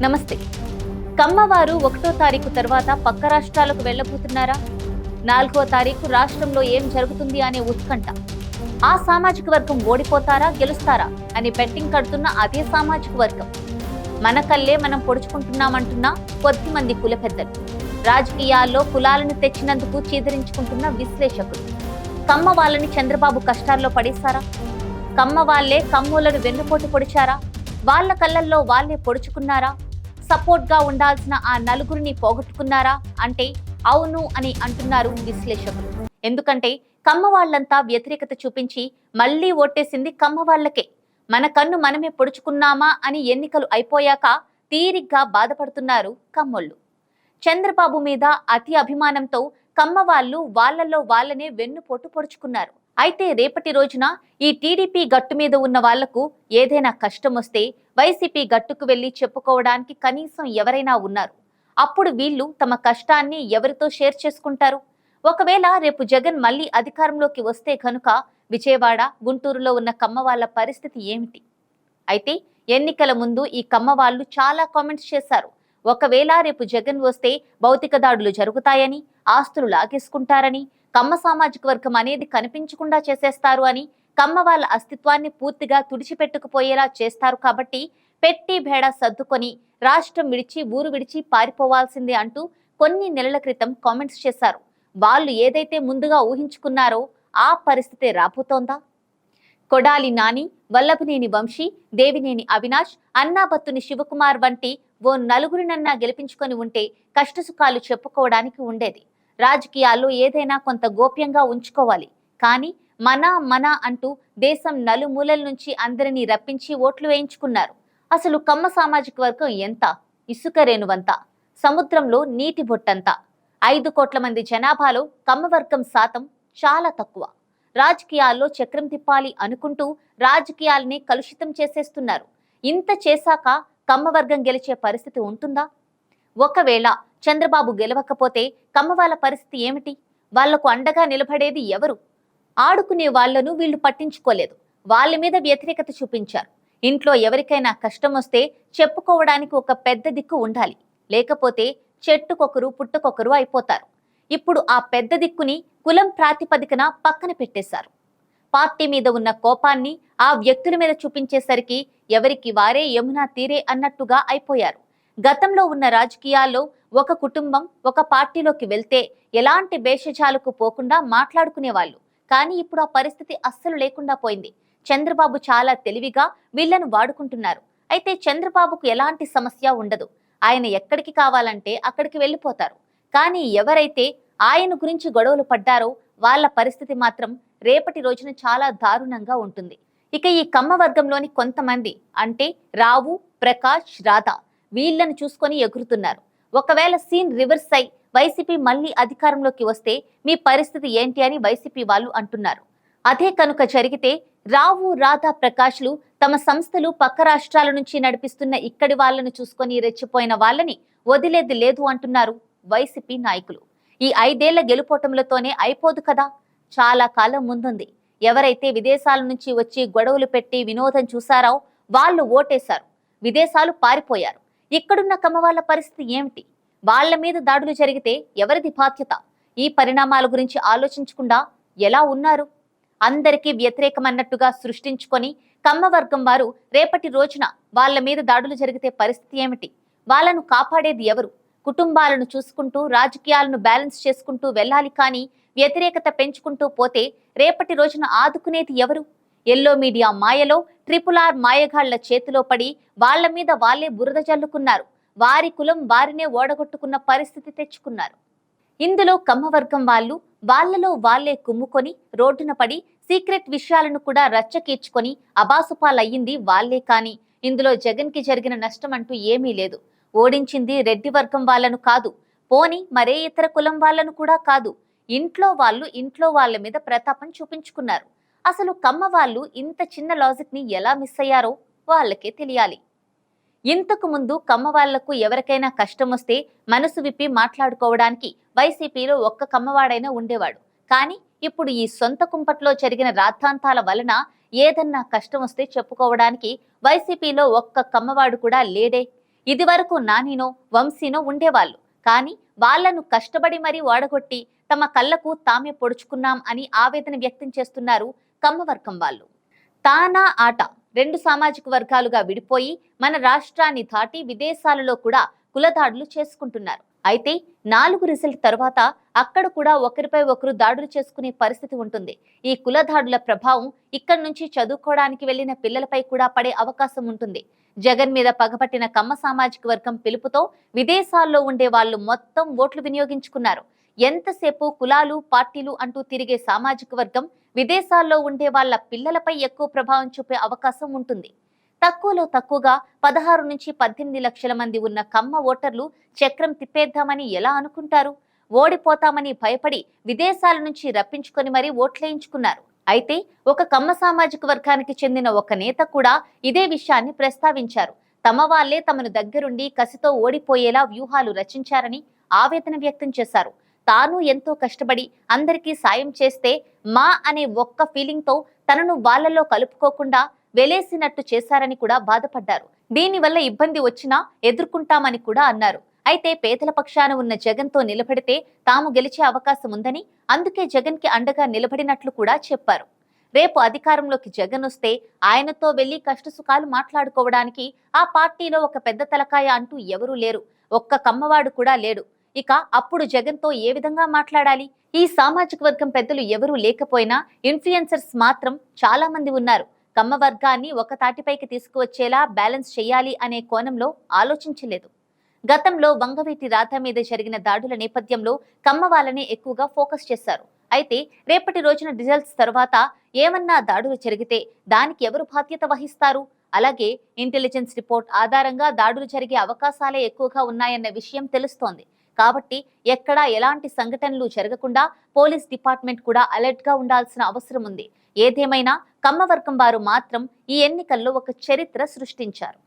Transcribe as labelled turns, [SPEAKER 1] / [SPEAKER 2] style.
[SPEAKER 1] నమస్తే. కమ్మవారు 1వ తారీఖు తర్వాత పక్క రాష్ట్రాలకు వెళ్లబోతున్నారా? 4వ తారీఖు రాష్ట్రంలో ఏం జరుగుతుంది అనే ఉత్కంఠ. ఆ సామాజిక వర్గం ఓడిపోతారా గెలుస్తారా అని బెట్టింగ్ కడుతున్న అదే సామాజిక వర్గం. మన కల్లే మనం పొడుచుకుంటున్నామంటున్న కొద్దిమంది కుల పెద్దలు, రాజకీయాల్లో కులాలను తెచ్చినందుకు చీదరించుకుంటున్న విశ్లేషకులు. కమ్మ వాళ్ళని చంద్రబాబు కష్టాల్లో పడేశారా? కమ్మ వాళ్లే కమ్మోలను వెన్నుపోటు పొడిచారా? వాళ్ల కళ్ళల్లో వాళ్లే పొడుచుకున్నారా? సపోర్ట్ గా ఉండాల్సిన ఆ నలుగురిని పోగొట్టుకున్నారా అంటే అవును అని అంటున్నారు విశ్లేషకులు. ఎందుకంటే కమ్మ వాళ్లంతా వ్యతిరేకత చూపించి మళ్లీ ఓటేసింది కమ్మ వాళ్లకే. మన కన్ను మనమే పొడుచుకున్నామా అని ఎన్నికలు అయిపోయాక తీరిగ్గా బాధపడుతున్నారు కమ్మోళ్ళు. చంద్రబాబు మీద అతి అభిమానంతో కమ్మ వాళ్ళు వాళ్లలో వాళ్లనే వెన్నుపోటు పొడుచుకున్నారు. అయితే రేపటి రోజున ఈ టీడీపీ గట్టు మీద ఉన్న వాళ్లకు ఏదైనా కష్టం వస్తే వైసీపీ గట్టుకు వెళ్లి చెప్పుకోవడానికి కనీసం ఎవరైనా ఉన్నారు. అప్పుడు వీళ్ళు తమ కష్టాన్ని ఎవరితో షేర్ చేసుకుంటారు? ఒకవేళ రేపు జగన్ మళ్లీ అధికారంలోకి వస్తే కనుక విజయవాడ, గుంటూరులో ఉన్న కమ్మ వాళ్ల పరిస్థితి ఏమిటి? అయితే ఎన్నికల ముందు ఈ కమ్మ వాళ్ళు చాలా కామెంట్స్ చేశారు. ఒకవేళ రేపు జగన్ వస్తే భౌతిక దాడులు జరుగుతాయని, ఆస్తులు లాగేసుకుంటారని, కమ్మ సామాజిక వర్గం అనేది కనిపించకుండా చేసేస్తారు అని, కమ్మ వాళ్ళ అస్తిత్వాన్ని పూర్తిగా తుడిచిపెట్టుకుపోయేలా చేస్తారు కాబట్టి పెట్టి భేడా సర్దుకొని రాష్ట్రం విడిచి ఊరు విడిచి పారిపోవాల్సిందే అంటూ కొన్ని నెలల క్రితం కామెంట్స్ చేశారు. వాళ్ళు ఏదైతే ముందుగా ఊహించుకున్నారో ఆ పరిస్థితే రాబోతోందా? కొడాలి నాని, వల్లభనేని వంశీ, దేవినేని అవినాష్, అన్నాబత్తుని శివకుమార్ వంటి ఓ నలుగురినన్నా గెలిపించుకొని ఉంటే కష్టసుఖాలు చెప్పుకోవడానికి ఉండేది. రాజకీయాల్లో ఏదైనా కొంత గోప్యంగా ఉంచుకోవాలి. కానీ మన అంటూ దేశం నలుమూలల నుంచి అందరినీ రప్పించి ఓట్లు వేయించుకున్నారు. అసలు కమ్మ సామాజిక వర్గం ఎంత? ఇసుక రేణువంత, సముద్రంలో నీటి బొట్టంత. 5 కోట్ల మంది జనాభాలో కమ్మ వర్గం శాతం చాలా తక్కువ. రాజకీయాల్లో చక్రం తిప్పాలి అనుకుంటూ రాజకీయాల్ని కలుషితం చేసేస్తున్నారు. ఇంత చేశాక కమ్మ వర్గం గెలిచే పరిస్థితి ఉంటుందా? ఒకవేళ చంద్రబాబు గెలవకపోతే కమ్మ వాళ్ళ పరిస్థితి ఏమిటి? వాళ్లకు అండగా నిలబడేది ఎవరు? ఆడుకునే వాళ్లను వీళ్లు పట్టించుకోలేదు. వాళ్ళ మీద వ్యతిరేకత చూపించారు. ఇంట్లో ఎవరికైనా కష్టం వస్తే చెప్పుకోవడానికి ఒక పెద్ద దిక్కు ఉండాలి. లేకపోతే చెట్టుకొకరు పుట్టుకొకరు అయిపోతారు. ఇప్పుడు ఆ పెద్ద దిక్కుని కులం ప్రాతిపదికన పక్కన పెట్టేశారు. పార్టీ మీద ఉన్న కోపాన్ని ఆ వ్యక్తుల మీద చూపించేసరికి ఎవరికి వారే యమునా తీరే అన్నట్టుగా అయిపోయారు. గతంలో ఉన్న రాజకీయాల్లో ఒక కుటుంబం ఒక పార్టీలోకి వెళ్తే ఎలాంటి భేషజాలకు పోకుండా మాట్లాడుకునేవాళ్ళు. కానీ ఇప్పుడు ఆ పరిస్థితి అస్సలు లేకుండా పోయింది. చంద్రబాబు చాలా తెలివిగా వీళ్లను వాడుకుంటున్నారు. అయితే చంద్రబాబుకు ఎలాంటి సమస్య ఉండదు. ఆయన ఎక్కడికి కావాలంటే అక్కడికి వెళ్ళిపోతారు. కానీ ఎవరైతే ఆయన గురించి గొడవలు పడ్డారో వాళ్ళ పరిస్థితి మాత్రం రేపటి రోజున చాలా దారుణంగా ఉంటుంది. ఇక ఈ కమ్మ వర్గంలోని కొంతమంది అంటే రావు, ప్రకాష్, రాధా వీళ్లను చూసుకొని ఎగురుతున్నారు. ఒకవేళ సీన్ రివర్స్ అయి వైసీపీ మళ్లీ అధికారంలోకి వస్తే మీ పరిస్థితి ఏంటి అని వైసీపీ వాళ్ళు అంటున్నారు. అదే కనుక జరిగితే రావు, రాధా, ప్రకాష్లు తమ సంస్థలు పక్క రాష్ట్రాల నుంచి నడిపిస్తున్న ఇక్కడి వాళ్లను చూసుకొని రెచ్చిపోయిన వాళ్ళని వదిలేది లేదు అంటున్నారు వైసీపీ నాయకులు. ఈ 5 ఏళ్ల గెలుపోటములతోనే అయిపోదు కదా, చాలా కాలం ముందుంది. ఎవరైతే విదేశాల నుంచి వచ్చి గొడవలు పెట్టి వినోదం చూసారో వాళ్ళు ఓటేశారు, విదేశాలు పారిపోయారు. ఇక్కడున్న కమ్మ వాళ్ళ పరిస్థితి ఏమిటి? వాళ్ల మీద దాడులు జరిగితే ఎవరిది బాధ్యత? ఈ పరిణామాల గురించి ఆలోచించకుండా ఎలా ఉన్నారు? అందరికీ వ్యతిరేకమన్నట్టుగా సృష్టించుకొని కమ్మ వర్గం వారు రేపటి రోజున వాళ్ల మీద దాడులు జరిగితే పరిస్థితి ఏమిటి? వాళ్లను కాపాడేది ఎవరు? కుటుంబాలను చూసుకుంటూ రాజకీయాలను బ్యాలెన్స్ చేసుకుంటూ వెళ్ళాలి. కానీ వ్యతిరేకత పెంచుకుంటూ పోతే రేపటి రోజున ఆదుకునేది ఎవరు? ఎల్లో మీడియా మాయలో RRR మాయగాళ్ల చేతిలో పడి వాళ్ల మీద వాళ్లే బురద జల్లుకున్నారు. వారి కులం వారినే ఓడగొట్టుకున్న పరిస్థితి తెచ్చుకున్నారు. ఇందులో కమ్మ వర్గం వాళ్ళు వాళ్లలో వాళ్లే కుమ్ముకొని రోడ్డున పడి సీక్రెట్ విషయాలను కూడా రచ్చకీర్చుకొని అబాసుపాలయ్యింది వాళ్లే. కానీ ఇందులో జగన్ కి జరిగిన నష్టం అంటూ ఏమీ లేదు. ఓడించింది రెడ్డి వర్గం వాళ్లను కాదు, పోని మరే ఇతర కులం వాళ్లను కూడా కాదు. ఇంట్లో వాళ్ళు ఇంట్లో వాళ్ల మీద ప్రతాపం చూపించుకున్నారు. అసలు కమ్మ వాళ్ళు ఇంత చిన్న లాజిక్ ని ఎలా మిస్ అయ్యారో వాళ్ళకే తెలియాలి. ఇంతకు ముందు కమ్మ వాళ్లకు ఎవరికైనా కష్టం వస్తే మనసు విప్పి మాట్లాడుకోవడానికి వైసీపీలో ఒక్క కమ్మవాడైనా ఉండేవాడు. కానీ ఇప్పుడు ఈ సొంత కుంపట్లో జరిగిన రాద్ధాంతాల వలన ఏదన్నా కష్టం వస్తే చెప్పుకోవడానికి వైసీపీలో ఒక్క కమ్మవాడు కూడా లేడే. ఇది వరకు నానినో వంశీనో ఉండేవాళ్ళు. కానీ వాళ్లను కష్టపడి మరీ ఓడగొట్టి తమ కళ్లకు తామే పొడుచుకున్నాం అని ఆవేదన వ్యక్తం చేస్తున్నారు కమ్మవర్గం వాళ్ళు. తానా ఆట రెండు సామాజిక వర్గాలుగా విడిపోయి మన రాష్ట్రాన్ని దాటి విదేశాలలో కూడా కులదాడులు చేసుకుంటున్నారు. అయితే 4 రిజల్ట్ తర్వాత అక్కడ కూడా ఒకరిపై ఒకరు దాడులు చేసుకునే పరిస్థితి ఉంటుంది. ఈ కులదాడుల ప్రభావం ఇక్కడి నుంచి చదువుకోవడానికి వెళ్లిన పిల్లలపై కూడా పడే అవకాశం ఉంటుంది. జగన్ మీద పగపట్టిన కమ్మ సామాజిక వర్గం పిలుపుతో విదేశాల్లో ఉండే వాళ్ళు మొత్తం ఓట్లు వినియోగించుకున్నారు. ఎంతసేపు కులాలు పార్టీలు అంటూ తిరిగే సామాజిక వర్గం విదేశాల్లో ఉండే వాళ్ళ పిల్లలపై ఎక్కువ ప్రభావం చూపే అవకాశం ఉంటుంది. తక్కువలో తక్కువగా 16 నుంచి 18 లక్షల మంది ఉన్న కమ్మ ఓటర్లు చక్రం తిప్పేద్దామని ఎలా అనుకుంటారు? ఓడిపోతామని భయపడి విదేశాల నుంచి రప్పించుకొని మరీ ఓట్లేయించుకున్నారు. అయితే ఒక కమ్మ సామాజిక వర్గానికి చెందిన ఒక నేత కూడా ఇదే విషయాన్ని ప్రస్తావించారు. తమ వాళ్లే తమను దగ్గరుండి కసితో ఓడిపోయేలా వ్యూహాలు రచించారని ఆవేదన వ్యక్తం చేశారు. తాను ఎంతో కష్టపడి అందరికీ సాయం చేస్తే మా అనే ఒక్క ఫీలింగ్ తో తనను వాళ్లలో కలుపుకోకుండా వెలేసినట్టు చేశారని కూడా బాధపడ్డారు. దీనివల్ల ఇబ్బంది వచ్చినా ఎదుర్కొంటామని కూడా అన్నారు. అయితే పేదల పక్షాన ఉన్న జగన్ తో నిలబడితే తాము గెలిచే అవకాశం ఉందని, అందుకే జగన్ కి అండగా నిలబడినట్లు కూడా చెప్పారు. రేపు అధికారంలోకి జగన్ వస్తే ఆయనతో వెళ్లి కష్టసుఖాలు మాట్లాడుకోవడానికి ఆ పార్టీలో ఒక పెద్ద తలకాయ అంటూ ఎవరూ లేరు. ఒక్క కమ్మవాడు కూడా లేడు. ఇక అప్పుడు జగన్ తో ఏ విధంగా మాట్లాడాలి? ఈ సామాజిక వర్గం పెద్దలు ఎవరూ లేకపోయినా ఇన్ఫ్లుయెన్సర్స్ మాత్రం చాలా మంది ఉన్నారు. కమ్మ వర్గాన్ని ఒక తాటిపైకి తీసుకువచ్చేలా బ్యాలెన్స్ చేయాలి అనే కోణంలో ఆలోచించలేదు. గతంలో వంగవీటి రాధ మీద జరిగిన దాడుల నేపథ్యంలో కమ్మ వాళ్ళని ఎక్కువగా ఫోకస్ చేశారు. అయితే రేపటి రోజున రిజల్ట్స్ తర్వాత ఏమన్నా దాడులు జరిగితే దానికి ఎవరు బాధ్యత వహిస్తారు? అలాగే ఇంటెలిజెన్స్ రిపోర్ట్ ఆధారంగా దాడులు జరిగే అవకాశాలే ఎక్కువగా ఉన్నాయన్న విషయం తెలుస్తోంది. కాబట్టి ఎక్కడా ఎలాంటి సంఘటనలు జరగకుండా పోలీస్ డిపార్ట్మెంట్ కూడా అలర్ట్ గా ఉండాల్సిన అవసరం ఉంది. ఏదేమైనా కమ్మవర్గం వారు మాత్రం ఈ ఎన్నికల్లో ఒక చరిత్ర సృష్టించారు.